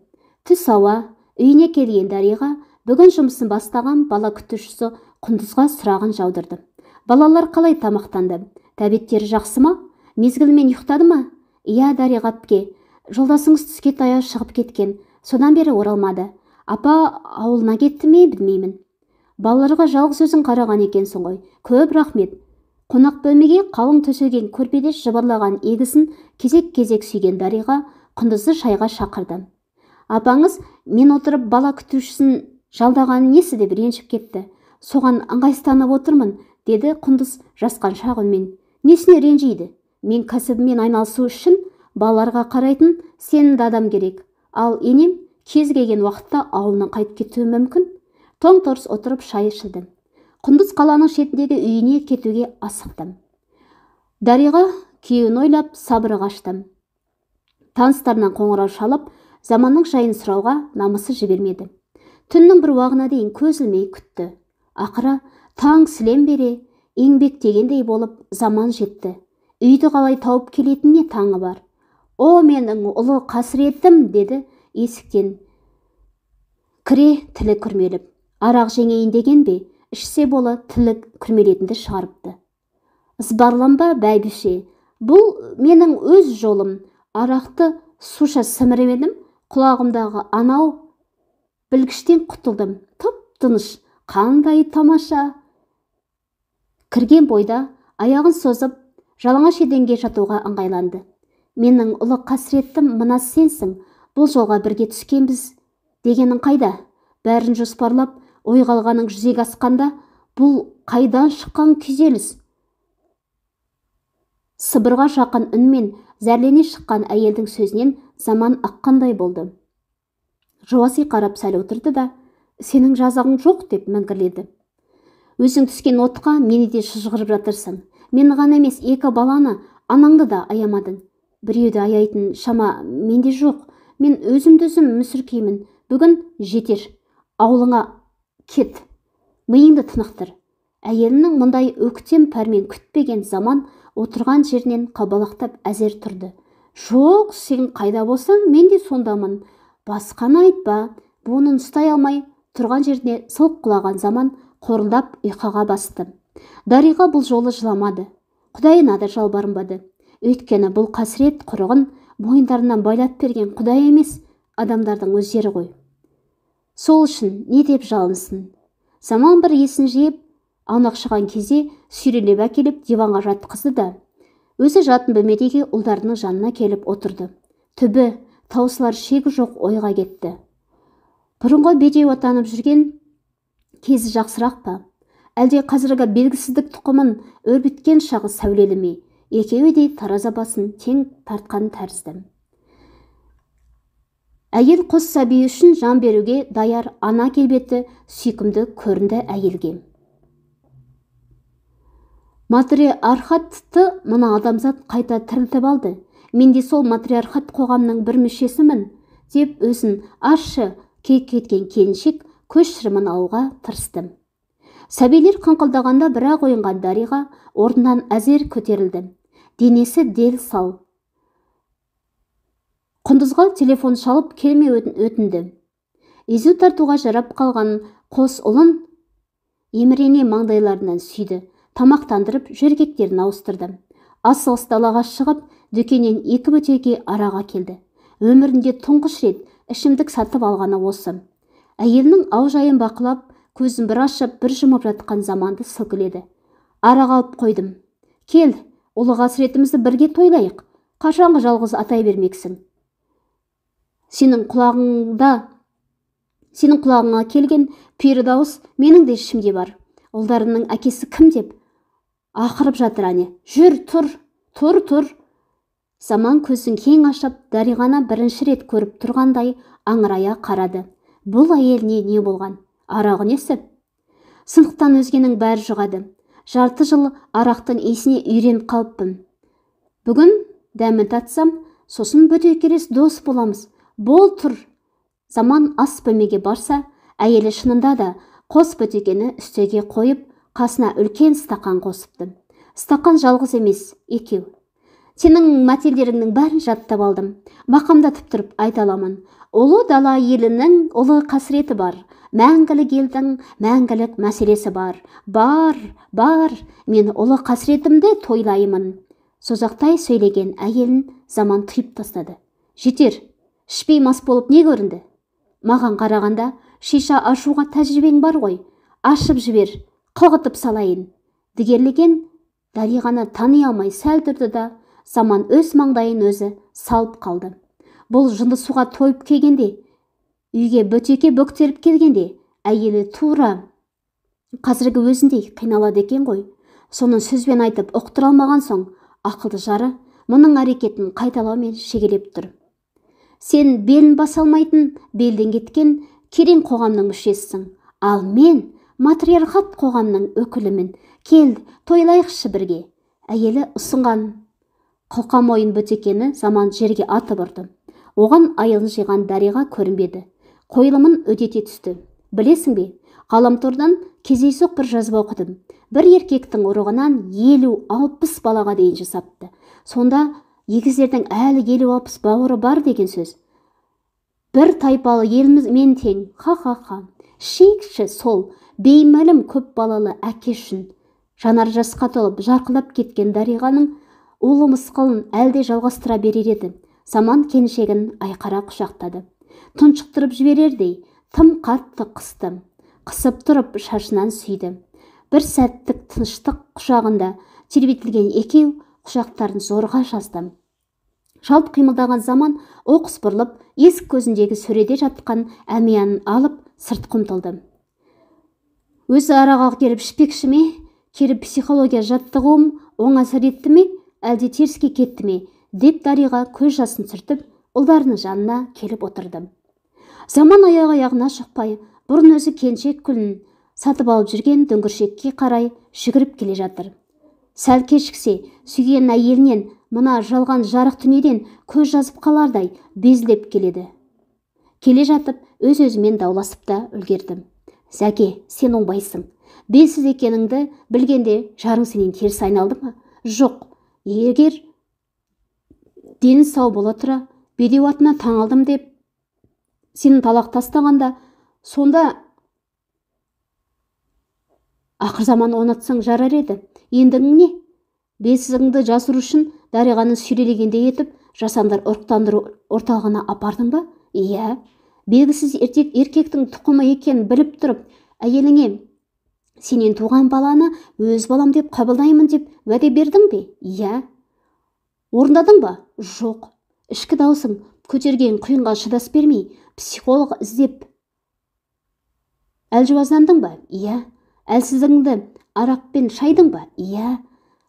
Түс ауа, үйіне келген Дариға Бүгін жұмысын бастаған бала күтушісі Құндызға сұрағын жаудырды. Балалар қалай тамақтанды? Тәбеттері жақсы ма? Мезгілімен ұйықтады ма? Иә, Дариға әпке, жолдасыңыз түске таяу шығып кеткен. Содан бері оралмады. Апа ауылына кетті ме білмеймін. Балаларға жалғыз өзің қараған екенсің ғой. Көп рахмет. Қонақ бөлмеге қалың төселген көрпеде жыбырлаған егісін кезек-кезек сүйген Дариға Құндызды шайға шақырды. Апаңыз мен отырып бала күтушісін жалдағаны несі деп ренжіп кетті. Соған ыңғайсызданып отырмын, деді Құндыз жасқаншақ үнмен. Несіне ренжиді? Мен кәсібімен айналысу үшін балаларға қарайтын сенімді адам керек. Ал енем кез келген уақытта ауылына қайтып кетуі мүмкін. Тоң-торыс отырып шай ішілді. Құндыз қаланың шетіндегі үйіне кетуге асықты. Дариға күйеуін ойлап сабыры қашты. Таныстарынан қоңырау шалып, заманның жайын сұрауға намысы жібермеді. Түннің бір уағына дейін көз ілмей күтті. Ақыры таң сілем бере, еңбектегендей болып заман жетті. Үйді қалай тауып келетініне таңы бар. О, менің ұлы қасіретім, деді есіктен кіре тілі күрмеліп. Арақ жеңейін деген бе, ішсе болы тілі күрмелетінді шығарыпты. Ызбарланба бәйбіше, бұл менің өз жолым. Арақты суша сіміріп едім, құлағымдағы анау білгіштен құтылдым. Тып-тыныш, қандай тамаша. Кірген бойда аяғын созып, жалаңаш еденге жатуға ыңғайланды. Менің ұлы қасіреттім мына сенсің, бұл жолға бірге түскенбіз дегенің қайда? Бәрін жоспарлап, ойға алғаның жүзеге асқанда, бұл қайдан шыққан күйзеліс? Сыбырға жақын үнмен зәрлене шыққан әйелдің сөзінен заман аққандай болды. Жуаси қарап сәл отырды да, сенің жазағың жоқ деп мәңгірледі. Өзің түскен отқа мені де шыжғырып жатырсың. Мені ғана емес, екі баланы, анаңды да аямадың. Біреуді аяйтын шама менде жоқ. Мен өзім мүсіркеймін. Бүгін жетер. Ауылыңа кет. Миыңды тынықтыр. Әйелінің мұндай өктем пәрмен күтпеген заман отырған жерінен қабалақтап әзер тұрды. Жоқ, сен қайда болсаң, мен де сондамын. Басқаны айтпа. Бұнын ұстай алмай тұрған жеріне сылқ құлаған заман қорылдап ұйқыға басты. Дариға бұл жолы жыламады. Құдайына да жалбарынбады. Өйткені бұл қасірет құрығын мойындарынан байлап берген Құдай емес, адамдардың өздері ғой. Сол үшін не деп жалынсын? Заман бір есін жиып, аунақшыған кезде сүйрелеп әкеліп диванға жатқызды да, өзі жатын бөлмедегі ұлдарының жанына келіп отырды. Түбі, таусылар шегі жоқ ойға кетті. Бұрынғы бедеу атанып жүрген кезі жақсырақ па? Әлде қазіргі белгісіздік тұқымын өрбіткен шағы сәулелі ме? Екеуі де тараза басын тең тартқан тәрізді. Әйел қос сәби үшін жан беруге даяр ана келбеті сүйкімді көрінді әйелге. Матриархатты мына адамзат қайта тірілтіп алды. Мен де сол матриархат қоғамның бір мүшесімін, деп өзін аршы кеткен келіншек көз шырымын алуға тырысты. Сәбилер қыңқылдағанда бірақ ойынған Дариға орнынан әзер көтерілді. Денесі дел сал. Құндызға телефон шалып келме өтінді. Езу тартуға жарап қалған қос ұлын емірене маңдайларынан сүйді. Тамақтандырып жөргектерін ауыстырды. Асығыс далаға шығып, дүкеннен 2 бөтелке араға келді. Өмірінде тұңғыш рет ішімдік сатып алғаны осы. Әйелінің аужайын бақылап, көзін бір ашып, бір жұмып жатқан заманды сілкіледі. Араға алып қойдым. Кел, ұлы қасіретімізді бірге тойлайық. Қашанғы жалғыз атай бермексің? Сенің құлағыңа келген пері дауыс менің де ішімде бар. Ұлдарының әкесі кім деп ақырып жатыр әне. Жүр, тұр. Заман көзін кең ашып, Дариғаны бірінші рет көріп тұрғандай аңырая қарады. Бұл әйеліне не болған? Арағы несі? Сынықтан өзгенің бәрі жұғады. Жарты жыл арақтың иісіне үйреніп қалыппын. Бүгін дәмін татсам, сосын бөтекелес дос боламыз. Бол, тұр. Заман ас бөлмеге барса, әйелі шынында да қос бөтекені үстеге қойып, қасына үлкен стақан қосыпты. Стақан жалғыз емес, екеу. Сенің мәтелдеріңнің бәрін жаттап алдым. Мақамдатып тұрып айта аламын. Ұлы дала елінің ұлы қасіреті бар. мәңгілік елдің мәңгілік мәселесі бар. Бар, мен ұлы қасіретімді тойлаймын. Созақтай сөйлеген әйелін Заман тыйып тастады. Жетер, ішпей мас болып не көрінді? Маған қарағанда шиша ашуға тәжірибең бар ғой. Ашып жібер, қоғытып салайын. Дігерлеген Дариғаны тани алмай сәл тұрды да, Заман өз маңдайын өзі салып қалды. Бұл жындысуға тойып келгенде, үйге бөтеке бөктеріп келгенде, әйелі тура қазіргі өзіндей қиналады екен ғой. Соның сөзбен айтып ұқтыра алмаған соң, ақылды жары мұның әрекетін қайталаумен шегелеп тұр. Сен белін баса алмайтын, белден кеткен керең қоғамның мүшесісің. Ал мен матриархат қоғамның өкілімін. Кел, тойлайықшы бірге. Әйелі ұсынған қылқа мойын бөтекені Заман жерге атып ұрды. Оған айылын жиған Дариға көрінбеді. Қойылымын өдете түсті. Білесің бе, ғаламтордан кездейсоқ бір жазба оқыдым. Бір еркектің ұрығынан 50-60 балаға дейін жасапты. Сонда егіздердің әлі 50-60 бауыры бар деген сөз. Бір тайпалы еліміз мен тең. Ха. Шекші сол беймәлім көп балалы әке үшін. Жанар жасқа толып жарқылап кеткен Дариғаның улы мысқылын әлде жалғастыра берер еді. Заман келіншегін айқара құшақтады. Тұншықтырып жіберердей тым қатты қысты. Қысып тұрып шашынан сүйді. Бір сәттік тыныштық құшағында тербетілген екеу құшақтарын зорға жазды. Жалт қимылдаған Заман оқыс бұрылып, есік көзіндегі сөреде жатқан әмиянын алып сырт құмтылды. Өзі араға келіп ішпекші ме? Кері психология жаттығуым оң әсер етті ме? Әлде теріске кетті ме? Деп Дариға көз жасын сүртіп, ұлдарының жанына келіп отырды. Заман аяғына шықпай, бұрын өзі келіншек күлін сатып алып жүрген дөңгіршекке қарай жүгіріп келе жатыр. Сәл кешіксе, сүйген әйелінен мына жалған жарық дүниеден көз жазып қалардай безілдеп келеді. Келе жатып, өз-өзімен дауласып та үлгердім. Зәке, сен оңбайсың. Белсіз екеніңді білгенде жарың сенен теріс айналды ма? Жоқ, егер дені сау бола тұра, бедеу атына таң алдым деп сенің талақ тастағанда, сонда ақыр заман онатсаң жарар еді. Ендігің не? Белсіздігіңді жасыру үшін Дариғаны сүйрелегендей етіп, жасандар ұрықтандыру орталығына апардың ба? Иә, белгісіз еркектің тұқымы екенін біліп тұрып, әйеліңе сенен туған баланы өз балам деп қабылдаймын деп уәде бердің бе? Иә. Орындадың ба? Жоқ. Ішкі даусың көтерген құйынға шыдас бермей, психолог іздеп әлжуаздандың ба? Иә. Әлсіздігіңді арақпен шайдың ба? Иә.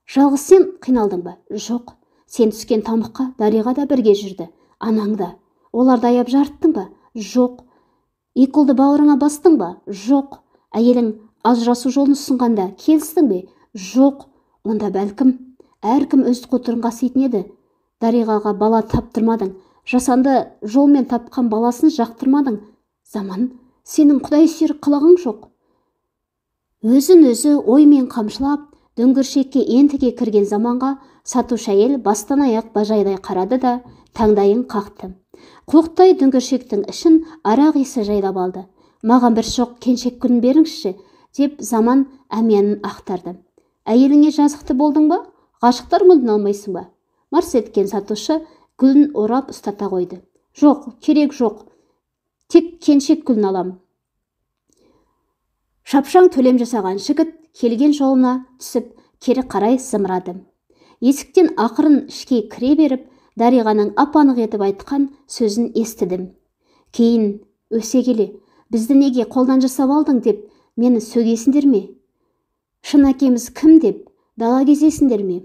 Жалғыз сен қиналдың ба? Жоқ. Сен түскен тамаққа Дариға да бірге жүрді. Анаң да. Оларды аяп жарттың ба? Жоқ. Екі ұлды бауырыңа бастың ба? Жоқ. Әйелің ажырасу жолын ұсынғанда келістің бе? Жоқ. Онда бәлкім әркім өз қотырын қасиетін еді. Дариғаға бала таптырмадың. Жасанды жолмен тапқан баласын жақтырмадың. Заман, сенің құдай сүйер қылығың жоқ. Өзін өзі оймен қамшылап, дөңгіршекке ентіге кірген Заманға сатушы әйел бастан аяқ бажайдай қарады да таңдайын қақты. Қоқтай дөңгіршектің ішін арақ иісі жайлап алды. Маған бір шоқ кеншек гүлін беріңізші, деп Заман әмиянын ақтарды. Әйеліңе жазықты болдың ба? Ғашықтар гүлін алмайсың ба? Марс еткен сатушы гүлін орап ұстата қойды. Жоқ, керек жоқ. Тек кеншек гүлін алам. Шапшаң төлем жасаған жігіт келген жолына түсіп, кері қарай зымырады. Есіктен ақырын ішке кіре беріп, Дариғаның апанық етіп айтқан сөзін естідім. Кейін өсе келе, бізді неге қолдан жасап алдың деп мені сөгесіңдер ме? Шын әкеміз кім деп дала кезесіңдер ме?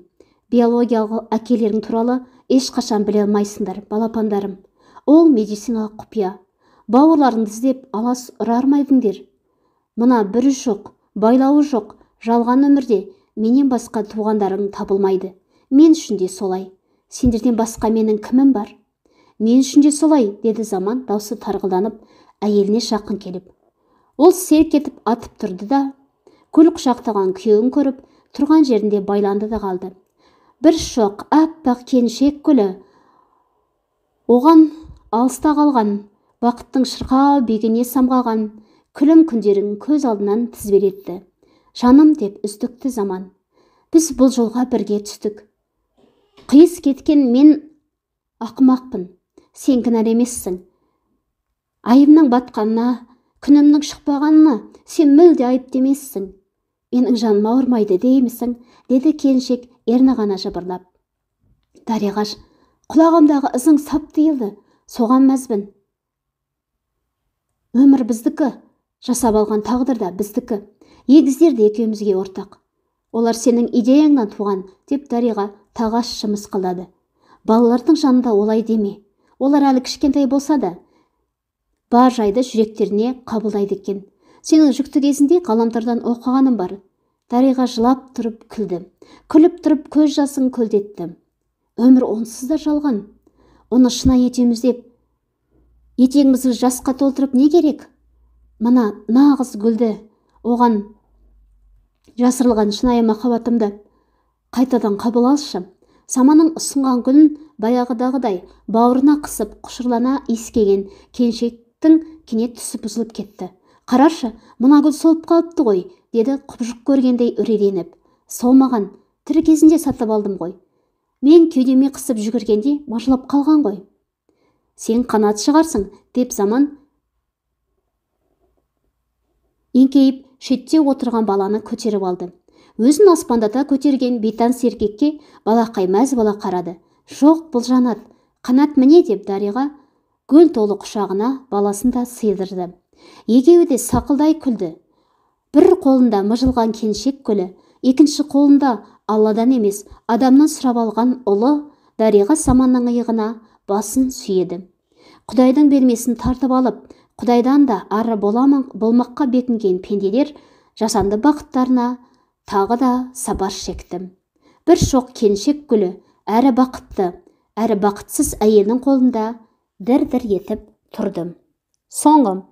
Биологиялық әкелерің туралы ешқашан біле алмайсыңдар, балапандарым. Ол медициналық құпия. Бауырларыңды іздеп алас ұрармайдыңдер. Мына бірі жоқ, байлауы жоқ, жалған өмірде менен басқа туғандарың табылмайды. Мен үшін де солай. Сендерден басқа менің кімім бар? Мен үшін де солай, деді Заман даусы тарғылданып, әйеліне жақын келіп. Ол селк етіп атып тұрды да, гүл құшақтаған күйеуін көріп, тұрған жерінде байланды да қалды. Бір шоқ аппақ келіншек гүлі. Оған алыста қалған, бақыттың шырқау бегіне самғаған, күлім күндерін көз алдынан тізбелетті. Жаным деп үздікті заман. Біз бұл жолға бірге түстік. Қиыс кеткен мен ақымақпын, сен кінәлі емессің. Айымның батқанына, күнімнің шықпағанына сен мүлде айыпты емессің. Менің жаным ауырмайды деймісің, деді келіншек ерні ғана жыбырлап. Дариғаш, құлағымдағы ызың сап тиылды, соған мәзбін. Өмір біздікі, жасап алған тағдыр да біздікі. Егіздер де екеумізге ортақ. Олар сенің идеяңнан туған, деп Дариға тағы ащы мысқылдады. Балалардың жанында олай деме. Олар әлі кішкентай болса да, бар жайды жүректеріне қабылдайды екен. Сенің жүкті кезінде ғаламтордан оқығаным бар. Дариға жылап тұрып күлді. Күліп тұрып көз жасын көлдетті. Өмір онсыз да жалған. Оны шынайы етеміз деп, етегімізді жасқа толтырып не керек? Мына нағыз гүлді, оған жасырылған шынайы махаббатымды қайтадан қабыл алшы. Саманың ұсынған гүлін баяғыдағыдай бауырына қысып құшырлана иіскеген келіншектің кенет түсі бұзылып кетті. Қарашы, мына гүл солып қалыпты ғой, деді құбыжық көргендей үрейленіп. Солмаған, тірі кезінде сатып алдым ғой. Мен кеудеме қысып жүгіргенде мажылап қалған ғой. Сен қанат шығарсың, деп заман еңкейіп шетте отырған баланы көтеріп алды. Өзін аспандата көтерген бейтаныс еркекке балақай мәз бола қарады. Жоқ, бұл жанат, қанат міне, деп Дариға гүл толы құшағына баласын да сыйдырды. Екеуі де сақылдай күлді. Бір қолында мыжылған келіншек гүлі, екінші қолында Алладан емес, адамнан сұрап алған ұлы. Дариға саманның иығына басын сүйеді. Құдайдың бермесін тартып алып, Құдайдан да ары болмаққа бекінген пенделер жасанды бақыттарына тағы да сабар шекті. Бір шоқ келіншек гүлі әрі бақытты, әрі бақытсыз әйелдің қолында дір-дір етіп тұрды. Соңғы